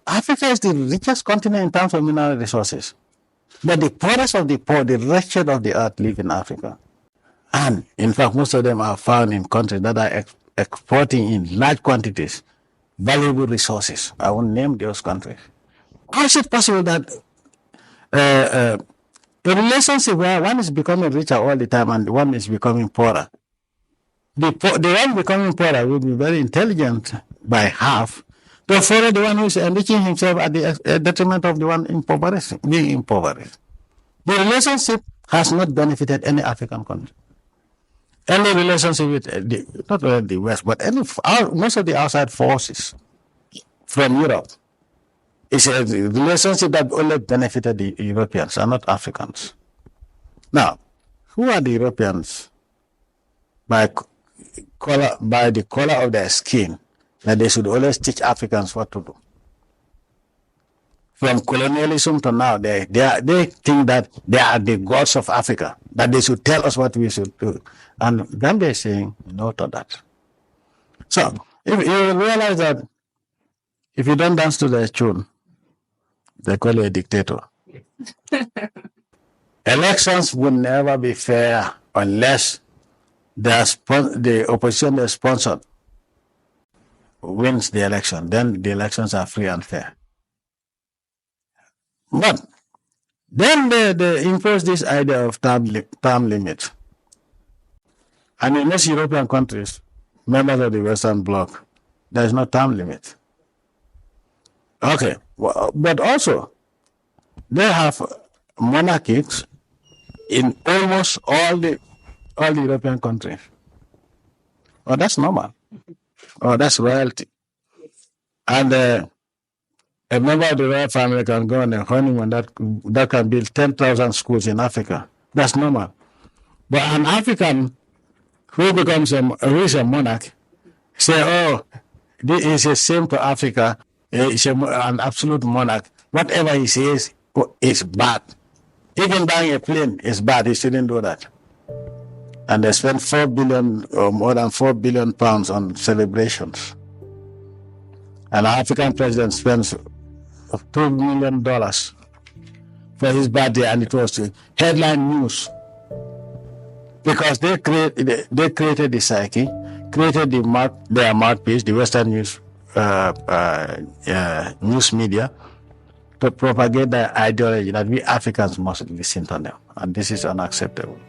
Africa is the richest continent in terms of mineral resources. But the poorest of the poor, the wretched of the earth, live in Africa. And in fact, most of them are found in countries that are exporting in large quantities valuable resources. I won't name those countries. How is it possible that a relationship where one is becoming richer all the time and one is becoming poorer? The one becoming poorer will be very intelligent by half, to follow the one who is enriching himself at the detriment of the one being impoverished. The relationship has not benefited any African country. Any relationship with not only the West, but most of the outside forces from Europe, is a relationship that only benefited the Europeans and not Africans. Now, who are the Europeans? By the color of their skin, that they should always teach Africans what to do. From colonialism to now, they think that they are the gods of Africa, that they should tell us what we should do. And Gambia is saying no to that. So, if you realize that if you don't dance to their tune, they call you a dictator. Elections will never be fair unless the opposition they sponsored wins the election. Then the elections are free and fair. But then they impose this idea of term limit. And in most European countries, members of the Western Bloc, there is no term limit. Okay, but also, they have monarchies in almost all the European countries. Oh, that's normal. Oh, that's royalty. And a member of the royal family can go on a honeymoon that can build 10,000 schools in Africa. That's normal. But an African who is a monarch, say, oh, this is a shame to Africa. He's an absolute monarch. Whatever he says is bad. Even buying a plane is bad. He shouldn't do that. And they spend $4 billion or more than £4 billion on celebrations. And our African president spends $2 million for his birthday, and it was headline news. Because they created the psyche, created their mouthpiece, the Western news media, to propagate their ideology that we Africans must listen to them. And this is unacceptable.